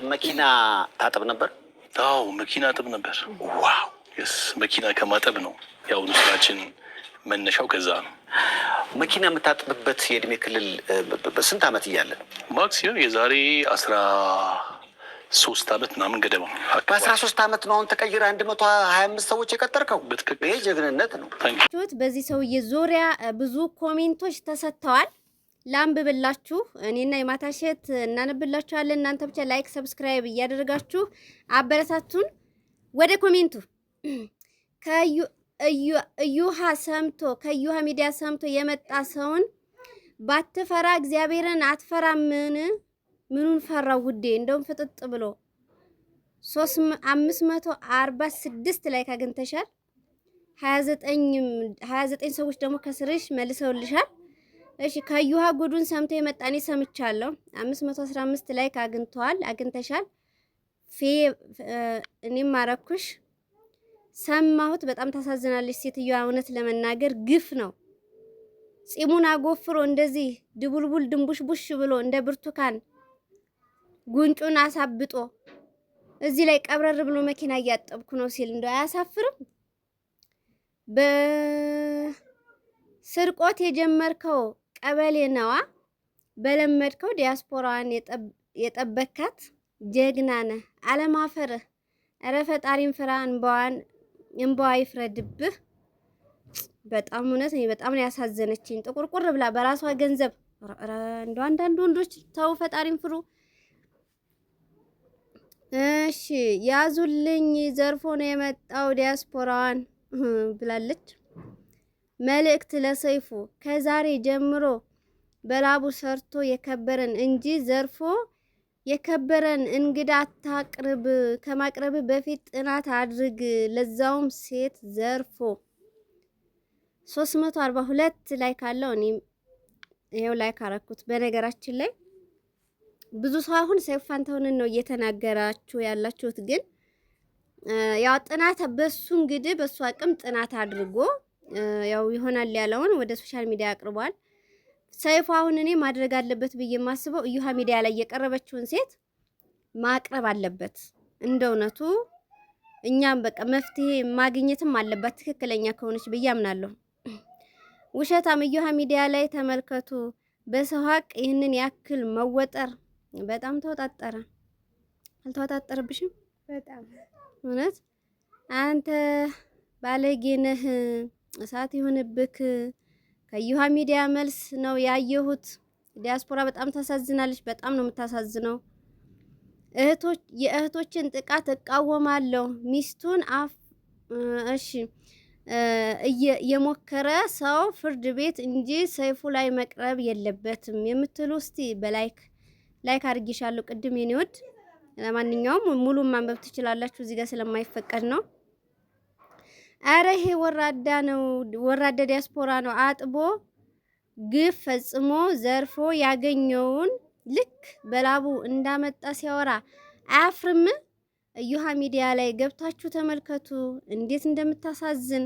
መኪና ታጥብ ነበር? አዎ መኪና አጥብ ነበር። ዋው የስ መኪና ከማጠብ ነው ያው ስራችን መነሻው ከዛ ነው። መኪና የምታጥብበት የእድሜ ክልል በስንት ዓመት እያለ ነው? ማክሲመም የዛሬ 13 ዓመት ምናምን ገደማ። በ13 ዓመት ነው አሁን ተቀይረ 125 ሰዎች የቀጠርከው? ይሄ ጀግንነት ነው። በዚህ ሰውዬ ዙሪያ ብዙ ኮሜንቶች ተሰጥተዋል። ላንብብላችሁ። እኔና የማታሸት እናነብላችኋለን። እናንተ ብቻ ላይክ ሰብስክራይብ እያደረጋችሁ አበረታቱን። ወደ ኮሜንቱ ከዩሃ ሚዲያ ሰምቶ የመጣ ሰውን ባትፈራ እግዚአብሔርን አትፈራምን? ምኑን ፈራው ውዴ? እንደውም ፍጥጥ ብሎ 546 ላይ ካገኝተሻል። 29 ሰዎች ደግሞ ከስርሽ መልሰውልሻል። እሺ ከዩሃ ጉዱን ሰምቶ የመጣ እኔ ሰምቻለሁ። 515 ላይ አግኝተሻል። እኔም ማረኩሽ ሰማሁት። በጣም ታሳዝናለች ሴትዮዋ። እውነት ለመናገር ግፍ ነው። ጺሙን አጎፍሮ እንደዚህ ድቡልቡል ድንቡሽቡሽ ብሎ እንደ ብርቱካን ጉንጩን አሳብጦ እዚህ ላይ ቀብረር ብሎ መኪና እያጠብኩ ነው ሲል እንደው አያሳፍርም? በስርቆት የጀመርከው ቀበሌ ነዋ። በለመድከው ዲያስፖራዋን የጠበካት ጀግና ነህ። አለማፈርህ። ኧረ ፈጣሪን ፍራ። እንባዋ ይፍረድብህ። በጣም እውነት በጣም ነው ያሳዘነችኝ። ጥቁርቁር ብላ በራሷ ገንዘብ እንደው አንዳንድ ወንዶች ተው ፈጣሪን ፍሩ። እሺ ያዙልኝ ዘርፎ ነው የመጣው ዲያስፖራዋን ብላለች። መልእክት ለሰይፉ ከዛሬ ጀምሮ በላቡ ሰርቶ የከበረን እንጂ ዘርፎ የከበረን እንግዳ አታቅርብ። ከማቅረብ በፊት ጥናት አድርግ። ለዛውም ሴት ዘርፎ 342 ላይ ካለው እኔም ይሄው ላይ ካረኩት። በነገራችን ላይ ብዙ ሰው አሁን ሰይፉ ፋንታሁንን ነው እየተናገራችሁ ያላችሁት፣ ግን ያው ጥናት በሱ እንግዲህ በሱ አቅም ጥናት አድርጎ ያው ይሆናል ያለውን ወደ ሶሻል ሚዲያ አቅርቧል። ሰይፉ አሁን እኔ ማድረግ አለበት ብዬ የማስበው እዩሃ ሚዲያ ላይ የቀረበችውን ሴት ማቅረብ አለበት። እንደ እውነቱ እኛም በቃ መፍትሄ ማግኘትም አለባት ትክክለኛ ከሆነች ብዬ አምናለሁ። ውሸታም እዩሃ ሚዲያ ላይ ተመልከቱ። በሰው ሀቅ ይህንን ያክል መወጠር በጣም ተወጣጠረ። አልተወጣጠረብሽም? በጣም እውነት አንተ ባለጌ ነህ። እሳት ይሁንብክ። ከዩሃ ሚዲያ መልስ ነው ያየሁት። ዲያስፖራ በጣም ታሳዝናለች። በጣም ነው የምታሳዝነው። የእህቶችን ጥቃት እቃወማለሁ። ሚስቱን የሞከረ ሰው ፍርድ ቤት እንጂ ሰይፉ ላይ መቅረብ የለበትም የምትሉ እስቲ በላይክ አድርጌሻለሁ ቅድም የኔ ወድ። ለማንኛውም ሙሉ ማንበብ ትችላላችሁ፣ እዚህ ጋር ስለማይፈቀድ ነው። አረ ይሄ ወራዳ ነው፣ ወራዳ ዲያስፖራ ነው። አጥቦ ግፍ ፈጽሞ ዘርፎ ያገኘውን ልክ በላቡ እንዳመጣ ሲያወራ አያፍርም? እዩሃ ሚዲያ ላይ ገብታችሁ ተመልከቱ እንዴት እንደምታሳዝን።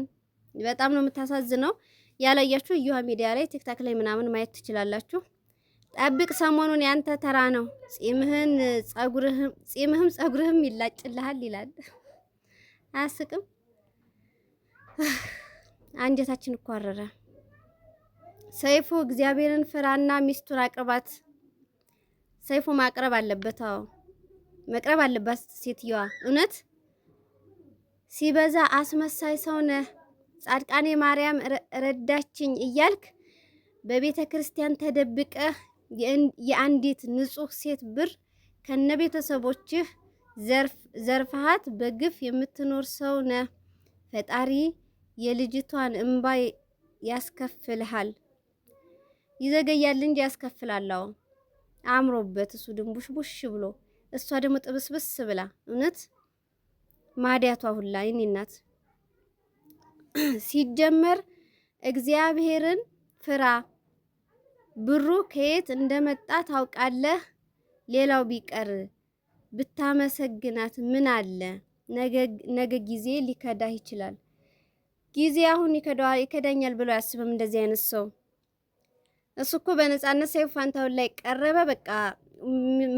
በጣም ነው የምታሳዝነው። ያላያችሁ እዩሃ ሚዲያ ላይ ቲክታክ ላይ ምናምን ማየት ትችላላችሁ። ጠብቅ፣ ሰሞኑን ያንተ ተራ ነው። ጺምህም ጸጉርህም ይላጭልሃል ይላል። አያስቅም? አንጀታችን እኮ አረረ። ሰይፉ እግዚአብሔርን ፍራና ሚስቱን አቅርባት። ሰይፉ ማቅረብ አለበት። አዎ መቅረብ አለባት ሴትዮዋ። እውነት ሲበዛ አስመሳይ ሰው ነህ። ጻድቃኔ ማርያም ረዳችኝ እያልክ በቤተ ክርስቲያን ተደብቀህ የአንዲት ንጹህ ሴት ብር ከነቤተሰቦችህ ዘርፈሃት በግፍ የምትኖር ሰው ነህ። ፈጣሪ የልጅቷን እንባ ያስከፍልሃል። ይዘገያል እንጂ ያስከፍላል። አምሮበት እሱ ድንቡሽቡሽ ብሎ እሷ ደግሞ ጥብስብስ ብላ እውነት ማዲያቷ ሁላ የኔ እናት። ሲጀመር እግዚአብሔርን ፍራ። ብሩ ከየት እንደመጣ ታውቃለህ። ሌላው ቢቀር ብታመሰግናት ምን አለ? ነገ ጊዜ ሊከዳህ ይችላል። ጊዜ አሁን ይከዳኛል ብሎ አያስብም እንደዚህ አይነት ሰው። እሱ እኮ በነፃነት ሰይፉ ፋንታሁን ላይ ቀረበ። በቃ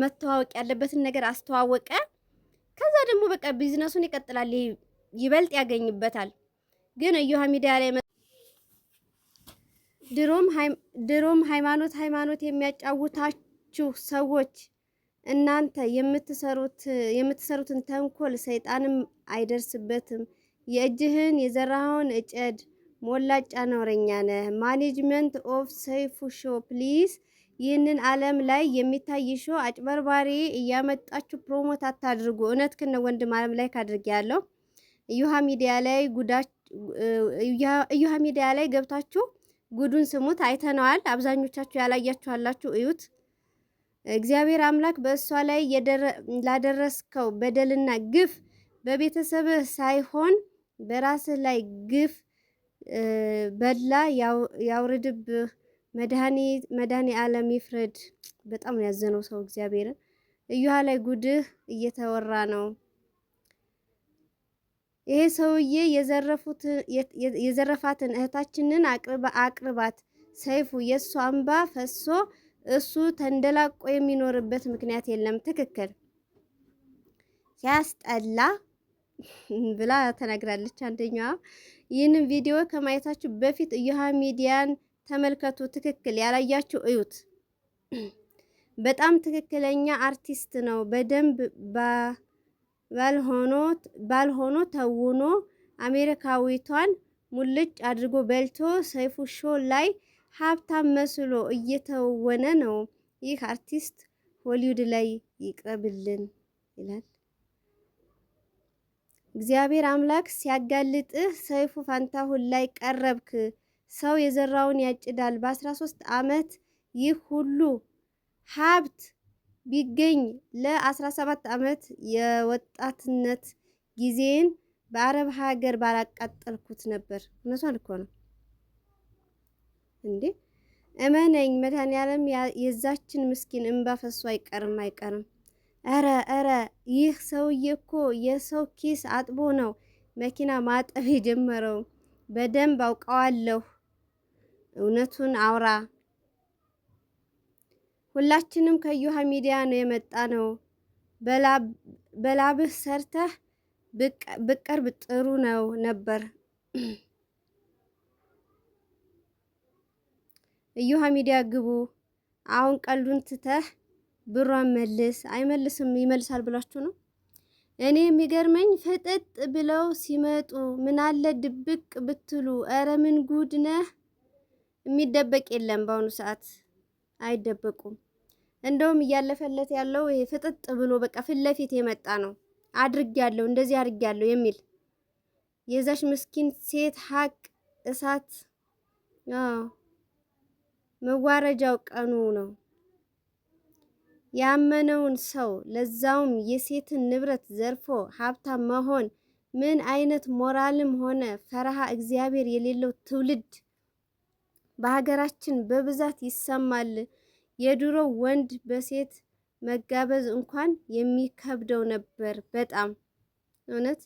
መተዋወቅ ያለበትን ነገር አስተዋወቀ። ከዛ ደግሞ በቃ ቢዝነሱን ይቀጥላል፣ ይበልጥ ያገኝበታል። ግን እዮሃ ሚዲያ ላይ ድሮም ሃይማኖት የሚያጫውታችሁ ሰዎች እናንተ የምትሰሩትን ተንኮል ሰይጣንም አይደርስበትም። የእጅህን የዘራኸውን እጨድ። ሞላጫ ነውረኛ ነህ። ማኔጅመንት ኦፍ ሰይፉ ሾው ፕሊዝ። ይህንን ዓለም ላይ የሚታይ ሾው አጭበርባሪ እያመጣችሁ ፕሮሞት አታድርጉ። እውነትህን ነው ወንድም፣ ዓለም ላይ ካድርግ ያለው እዮሃ ሚዲያ ላይ ገብታችሁ ጉዱን ስሙት። አይተነዋል። አብዛኞቻችሁ ያላያችሁ አላችሁ፣ እዩት። እግዚአብሔር አምላክ በእሷ ላይ ላደረስከው በደልና ግፍ በቤተሰብህ ሳይሆን በራስህ ላይ ግፍ በላ ያውርድብህ። መድኃኔ ዓለም ይፍረድ። በጣም ነው ያዘነው ሰው እግዚአብሔርን። እዮሃ ላይ ጉድህ እየተወራ ነው። ይሄ ሰውዬ የዘረፋትን እህታችንን አቅርባት። ሰይፉ የእሱ አምባ ፈሶ እሱ ተንደላቆ የሚኖርበት ምክንያት የለም። ትክክል ሲያስጠላ ብላ ተናግራለች አንደኛዋ። ይህንን ቪዲዮ ከማየታችሁ በፊት እዮሃ ሚዲያን ተመልከቱ። ትክክል ያላያችሁ እዩት። በጣም ትክክለኛ አርቲስት ነው። በደንብ ባልሆኖ ተውኖ አሜሪካዊቷን ሙልጭ አድርጎ በልቶ ሰይፉ ሾው ላይ ሀብታም መስሎ እየተወነ ነው። ይህ አርቲስት ሆሊውድ ላይ ይቅረብልን ይላል። እግዚአብሔር አምላክ ሲያጋልጥህ ሰይፉ ፋንታሁን ላይ ቀረብክ። ሰው የዘራውን ያጭዳል። በ13 ዓመት ይህ ሁሉ ሀብት ቢገኝ ለ17 ዓመት የወጣትነት ጊዜን በአረብ ሀገር ባላቃጠልኩት ነበር። እውነቷን እኮ ነው እንዴ! እመነኝ መድኃኒዓለም የዛችን ምስኪን እንባ ፈሶ አይቀርም። ኧረ ይህ ሰውዬ እኮ የሰው ኪስ አጥቦ ነው መኪና ማጠብ የጀመረው። በደንብ አውቀዋለሁ። እውነቱን አውራ። ሁላችንም ከእዮሃ ሚዲያ ነው የመጣ ነው። በላብህ ሰርተህ ብቀርብ ጥሩ ነው ነበር። እዮሃ ሚዲያ ግቡ። አሁን ቀልዱን ትተህ ብሯን መልስ። አይመልስም። ይመልሳል ብላችሁ ነው? እኔ የሚገርመኝ ፍጥጥ ብለው ሲመጡ ምን አለ ድብቅ ብትሉ። ኧረ ምን ጉድ ነህ! የሚደበቅ የለም በአሁኑ ሰዓት አይደበቁም። እንደውም እያለፈለት ያለው ይሄ ፍጥጥ ብሎ በቃ ፊት ለፊት የመጣ ነው። አድርጌያለሁ እንደዚህ አድርጌያለሁ የሚል የዛች ምስኪን ሴት ሀቅ እሳት መዋረጃው ቀኑ ነው። ያመነውን ሰው ለዛውም የሴትን ንብረት ዘርፎ ሀብታም መሆን ምን አይነት ሞራልም ሆነ ፈረሃ እግዚአብሔር የሌለው ትውልድ በሀገራችን በብዛት ይሰማል። የድሮ ወንድ በሴት መጋበዝ እንኳን የሚከብደው ነበር። በጣም እውነት።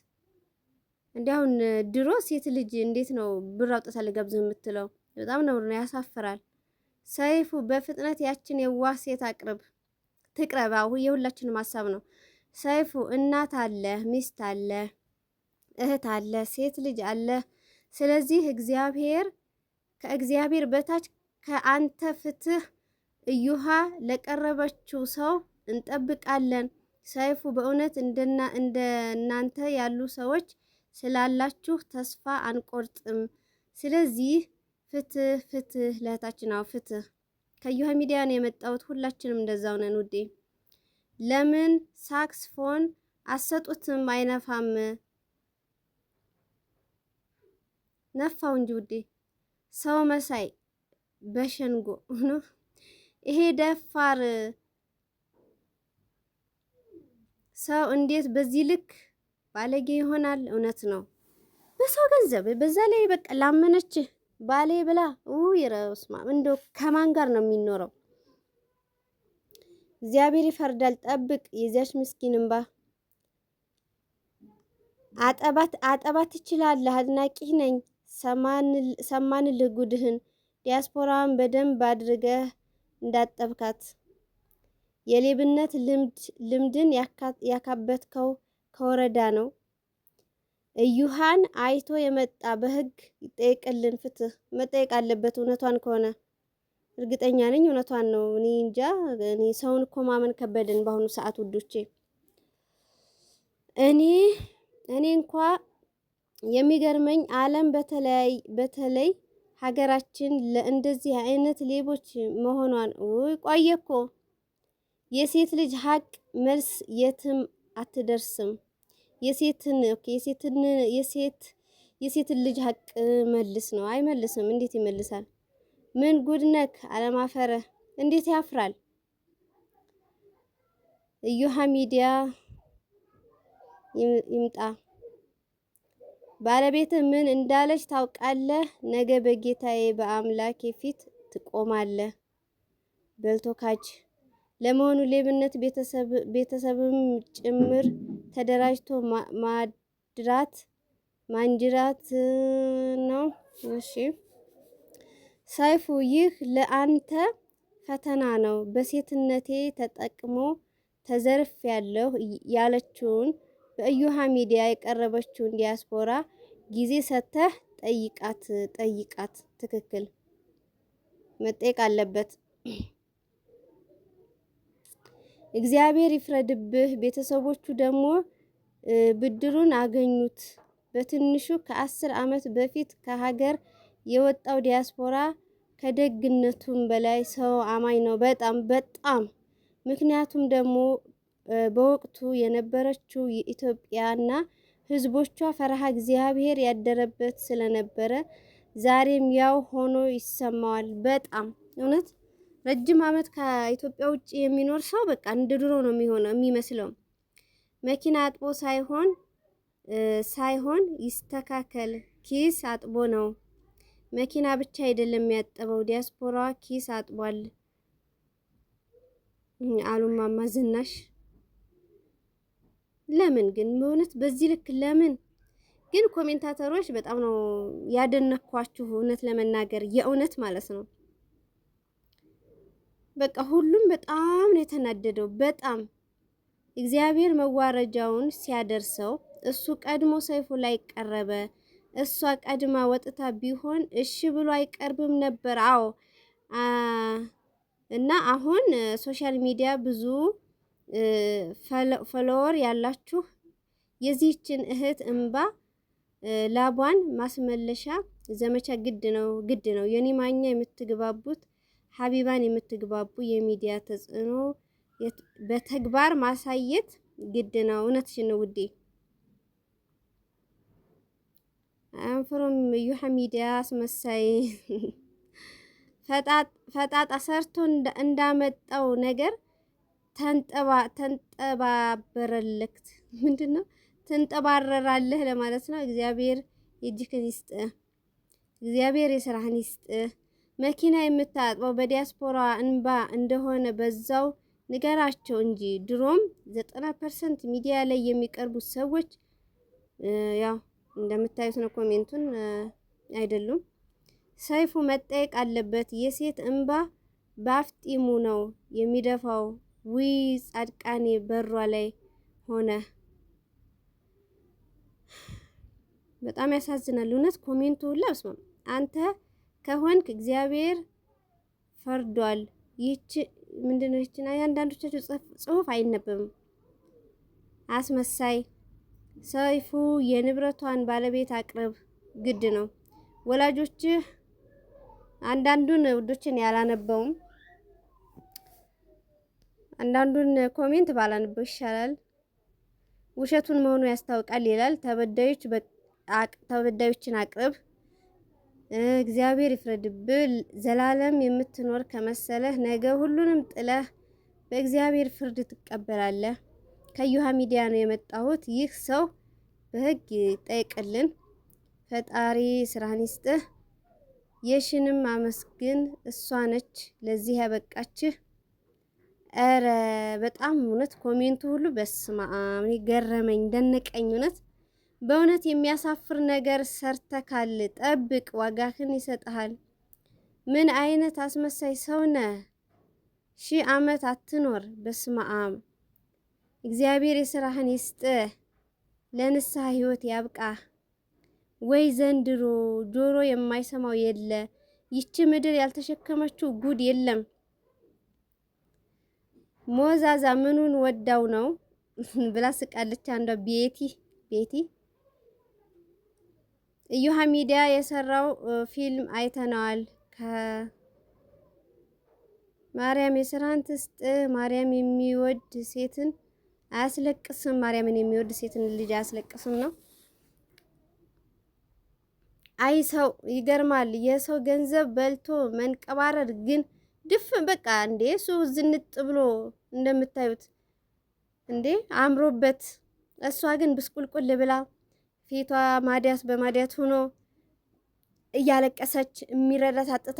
እንዲያውን ድሮ ሴት ልጅ እንዴት ነው ብር አውጥታ ልጋብዝ የምትለው? በጣም ነው ያሳፍራል። ሰይፉ በፍጥነት ያችን የዋህ ሴት ትቅረባው። የሁላችንም ሀሳብ ነው። ሰይፉ እናት አለ፣ ሚስት አለ፣ እህት አለ፣ ሴት ልጅ አለ። ስለዚህ ከእግዚአብሔር በታች ከአንተ ፍትህ እዮሃ ለቀረበችው ሰው እንጠብቃለን። ሰይፉ በእውነት እንደናንተ ያሉ ሰዎች ስላላችሁ ተስፋ አንቆርጥም። ስለዚህ ፍትህ ለእህታችን። አዎ ፍትህ። ከእዮሃ ሚዲያ ነው የመጣሁት። ሁላችንም እንደዛው ነን ውዴ። ለምን ሳክስፎን አሰጡትም? አይነፋም። ነፋው እንጂ ውዴ። ሰው መሳይ በሸንጎ ነው ይሄ ደፋር ሰው እንዴት በዚህ ልክ ባለጌ ይሆናል? እውነት ነው። በሰው ገንዘብ በዛ ላይ በቃ ላመነች ባሌ ብላ ይረስማ። እንደው ከማን ጋር ነው የሚኖረው? እግዚአብሔር ይፈርዳል። ጠብቅ። የዚያች ምስኪን እንባ አጠባት ትችላለህ። አድናቂህ ነኝ። ሰማንልህ ጉድህን። ዲያስፖራን በደንብ አድርገህ እንዳጠብካት የሌብነት ልምድን ያካበትከው ከወረዳ ነው። እዩሃን አይቶ የመጣ በህግ ይጠየቅልን። ፍትህ መጠየቅ አለበት። እውነቷን ከሆነ እርግጠኛ ነኝ እውነቷን ነው። እኔ እንጃ። እኔ ሰውን እኮ ማመን ከበደን በአሁኑ ሰዓት ውዶቼ። እኔ እንኳ የሚገርመኝ ዓለም በተለይ ሀገራችን ለእንደዚህ አይነት ሌቦች መሆኗን ቆየ እኮ። የሴት ልጅ ሀቅ መልስ የትም አትደርስም። የሴትን ልጅ ሀቅ መልስ ነው። አይመልስም። እንዴት ይመልሳል? ምን ጉድ ነክ አለማፈረ! እንዴት ያፍራል! እዩሃ ሚዲያ ይምጣ። ባለቤትህ ምን እንዳለች ታውቃለህ? ነገ በጌታዬ በአምላኬ ፊት ትቆማለህ። በልቶካች ለመሆኑ ሌብነት ቤተሰብም ጭምር ተደራጅቶ ማንጅራት ነው? እሺ ሰይፉ፣ ይህ ለአንተ ፈተና ነው። በሴትነቴ ተጠቅሞ ተዘርፍ ያለሁ ያለችውን በእዩሃ ሚዲያ የቀረበችውን ዲያስፖራ ጊዜ ሰተህ ጠይቃት። ትክክል መጠየቅ አለበት። እግዚአብሔር ይፍረድብህ። ቤተሰቦቹ ደግሞ ብድሩን አገኙት። በትንሹ ከ10 ዓመት በፊት ከሀገር የወጣው ዲያስፖራ ከደግነቱም በላይ ሰው አማኝ ነው። በጣም ምክንያቱም ደግሞ በወቅቱ የነበረችው የኢትዮጵያና ሕዝቦቿ ፈረሃ እግዚአብሔር ያደረበት ስለነበረ ዛሬም ያው ሆኖ ይሰማዋል። በጣም እውነት ረጅም ዓመት ከኢትዮጵያ ውጭ የሚኖር ሰው በቃ እንደ ድሮ ነው የሚመስለው። መኪና አጥቦ ሳይሆን ይስተካከል፣ ኪስ አጥቦ ነው። መኪና ብቻ አይደለም ያጠበው፣ ዲያስፖራ ኪስ አጥቧል አሉማማ ዝናሽ። ለምን ግን በእውነት በዚህ ልክ ለምን ግን? ኮሜንታተሮች በጣም ነው ያደነኳችሁ፣ እውነት ለመናገር የእውነት ማለት ነው። በቃ ሁሉም በጣም ነው የተናደደው። በጣም እግዚአብሔር መዋረጃውን ሲያደርሰው እሱ ቀድሞ ሰይፉ ላይ ቀረበ። እሷ ቀድማ ወጥታ ቢሆን እሺ ብሎ አይቀርብም ነበር። አዎ እና አሁን ሶሻል ሚዲያ ብዙ ፎሎወር ያላችሁ የዚህችን እህት እንባ ላቧን ማስመለሻ ዘመቻ ግድ ነው። የኔ ማኛ የምትግባቡት ሀቢባን የምትግባቡ የሚዲያ ተጽዕኖ በተግባር ማሳየት ግድ ነው። እውነትሽን ነው ውዴ። አንፍሮም እዩሃ ሚዲያ አስመሳይ ፈጣጣ ሰርቶ እንዳመጣው ነገር ተንጠባበረልክ። ምንድነው ተንጠባረራለህ ለማለት ነው። እግዚአብሔር የእጅህን ይስጥ። እግዚአብሔር የሥራህን ይስጥ። መኪና የምታጥበው በዲያስፖራ እንባ እንደሆነ በዛው ንገራቸው እንጂ ድሮም 90% ሚዲያ ላይ የሚቀርቡት ሰዎች ያው እንደምታዩት ነው። ኮሜንቱን አይደሉም። ሰይፉ መጠየቅ አለበት። የሴት እንባ ባፍጢሙ ነው የሚደፋው። ውይ ጻድቃኔ በሯ ላይ ሆነ። በጣም ያሳዝናል እውነት ኮሜንቱ ሁላ። በስመ አብ አንተ ከሆንክ እግዚአብሔር ፈርዷል። ይህች ምንድነው? ይህችን አንዳንዶቻችሁ ጽሁፍ አይነበብም። አስመሳይ ሰይፉ የንብረቷን ባለቤት አቅርብ ግድ ነው። ወላጆችህ አንዳንዱን ውዶችን ያላነበውም አንዳንዱን ኮሜንት ባላነበው ይሻላል። ውሸቱን መሆኑ ያስታውቃል ይላል። ተበዳዮችን አቅርብ። እግዚአብሔር ይፍረድብህ። ዘላለም የምትኖር ከመሰለህ ነገ ሁሉንም ጥለህ በእግዚአብሔር ፍርድ ትቀበላለህ። ከእዩሃ ሚዲያ ነው የመጣሁት። ይህ ሰው በህግ ይጠይቅልን። ፈጣሪ ስራህን ይስጥህ። የሽንም አመስግን። እሷ ነች ለዚህ ያበቃችህ። ኧረ በጣም እውነት ኮሜንቱ ሁሉ በስመ አብ ገረመኝ፣ ደነቀኝ። እውነት በእውነት የሚያሳፍር ነገር ሰርተካል። ጠብቅ፣ ዋጋህን ይሰጥሃል። ምን አይነት አስመሳይ ሰው ነህ? ሺህ ዓመት አትኖር። በስመ አብ። እግዚአብሔር የሥራህን ይስጥህ፣ ለንስሐ ህይወት ያብቃህ። ወይ ዘንድሮ ጆሮ የማይሰማው የለ፣ ይቺ ምድር ያልተሸከመችው ጉድ የለም። ሞዛዛ ምኑን ወዳው ነው ብላ ስቃለች አንዷ ቤቲ እዮሃ ሚዲያ የሰራው ፊልም አይተነዋል። ማርያም የስራን ትስጥ። ማርያም የሚወድ ሴትን አያስለቅስም። ማርያምን የሚወድ ሴትን ልጅ አያስለቅስም ነው። አይ ሰው ይገርማል። የሰው ገንዘብ በልቶ መንቀባረር ግን ድፍን በቃ እንዴ! እሱ ዝንጥ ብሎ እንደምታዩት እንዴ አምሮበት፣ እሷ ግን ብስቁልቁል ብላ ፊቷ ማዲያት በማዲያት ሆኖ እያለቀሰች የሚረዳት አጥታ።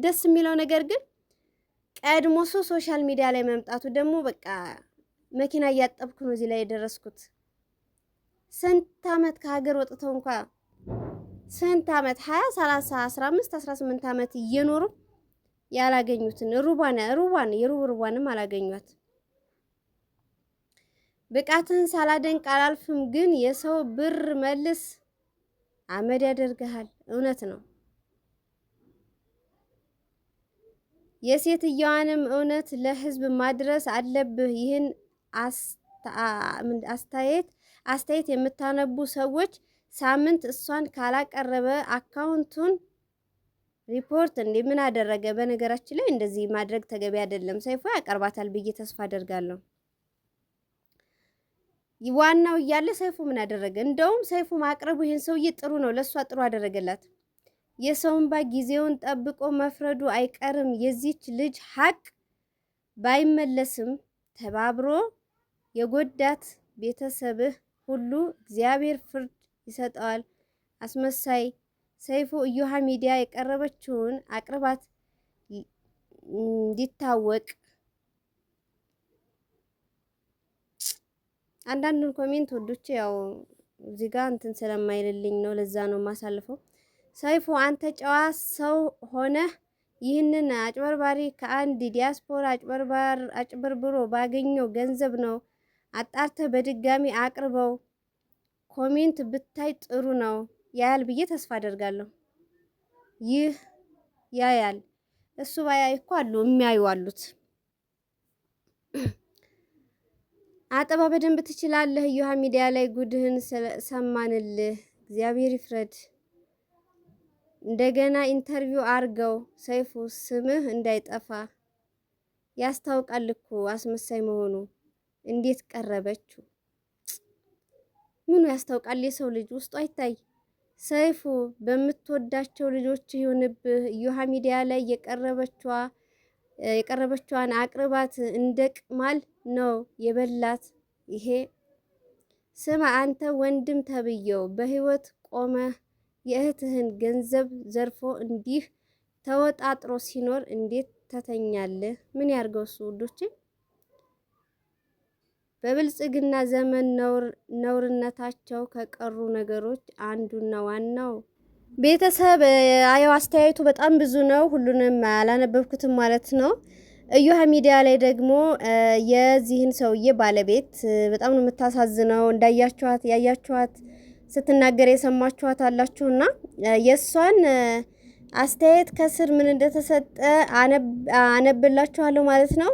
ደስ የሚለው ነገር ግን ቀድሞ ሰው ሶሻል ሚዲያ ላይ መምጣቱ ደግሞ በቃ መኪና እያጠብኩ ነው እዚህ ላይ የደረስኩት። ስንት ዓመት ከሀገር ወጥተው እንኳ ስንት ዓመት 20 30 15 18 ዓመት እየኖሩ ያላገኙትን ሩቧንም አላገኟት። ብቃትን ሳላደንቅ አላልፍም፣ ግን የሰው ብር መልስ አመድ ያደርግሃል። እውነት ነው። የሴትየዋንም እውነት ለህዝብ ማድረስ አለብህ። ይህን አስተያየት የምታነቡ ሰዎች ሳምንት እሷን ካላቀረበ አካውንቱን ሪፖርት ምን አደረገ? በነገራችን ላይ እንደዚህ ማድረግ ተገቢ አይደለም። ሰይፉ ያቀርባታል ብዬ ተስፋ አደርጋለሁ። ዋናው እያለ ሰይፉ ምን አደረገ? እንደውም ሰይፉ ማቅረቡ ይሄን ሰውዬ ጥሩ ነው፣ ለሷ ጥሩ አደረገላት። የሰውን ጊዜውን ጠብቆ መፍረዱ አይቀርም። የዚች ልጅ ሀቅ ባይመለስም ተባብሮ የጎዳት ቤተሰብህ ሁሉ እግዚአብሔር ፍርድ ይሰጠዋል። አስመሳይ ሰይፉ እዮሃ ሚዲያ የቀረበችውን አቅርባት እንዲታወቅ። አንዳንዱን ኮሜንት ወዶቼ ያው እዚህ ጋር እንትን ስለማይልልኝ ነው፣ ለዛ ነው ማሳልፈው። ሰይፉ አንተ ጨዋ ሰው ሆነህ ይህንን አጭበርባሪ ከአንድ ዲያስፖራ አጭበርብሮ ባገኘው ገንዘብ ነው። አጣርተህ በድጋሚ አቅርበው። ኮሜንት ብታይ ጥሩ ነው። ያያል ብዬ ተስፋ አደርጋለሁ። ይህ ያያል። እሱ ባያይ እኮ አሉ የሚያዩ አሉት። አጠባ በደንብ ትችላለህ። እዮሃ ሚዲያ ላይ ጉድህን ሰማንልህ። እግዚአብሔር ይፍረድ። እንደገና ኢንተርቪው አርገው። ሰይፉ ስምህ እንዳይጠፋ ያስታውቃል እኮ አስመሳይ መሆኑ። እንዴት ቀረበችው? ምኑ ያስታውቃል? የሰው ልጅ ውስጡ አይታይ። ሰይፉ በምትወዳቸው ልጆች ይሁንብህ። እዮሃ ሚዲያ ላይ የቀረበችዋን አቅርባት። እንደ ቅማል ነው የበላት። ይሄ ስማ አንተ ወንድም ተብየው በህይወት ቆመህ የእህትህን ገንዘብ ዘርፎ እንዲህ ተወጣጥሮ ሲኖር እንዴት ተተኛለህ? ምን ያርገው እሱ ውዶቼ። በብልጽግና ዘመን ነውርነታቸው ከቀሩ ነገሮች አንዱና ዋናው ቤተሰብ። አየው አስተያየቱ በጣም ብዙ ነው። ሁሉንም አላነበብኩትም ማለት ነው። እዮሃ ሚዲያ ላይ ደግሞ የዚህን ሰውዬ ባለቤት በጣም ነው የምታሳዝነው። ያያችኋት ስትናገር የሰማችኋት አላችሁና የእሷን አስተያየት ከስር ምን እንደተሰጠ አነብላችኋለሁ ማለት ነው።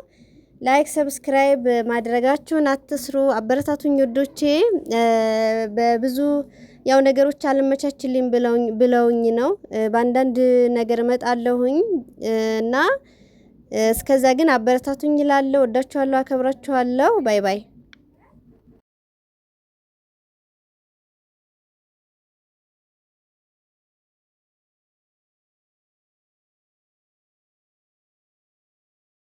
ላይክ ሰብስክራይብ ማድረጋችሁን አትስሩ። አበረታቱኝ ወዶቼ። በብዙ ያው ነገሮች አልመቻችልኝ ብለውኝ ነው። በአንዳንድ ነገር እመጣለሁኝ እና እስከዛ ግን አበረታቱኝ እላለሁ። ወዳችኋለሁ፣ አከብራችኋለሁ። ባይ ባይ።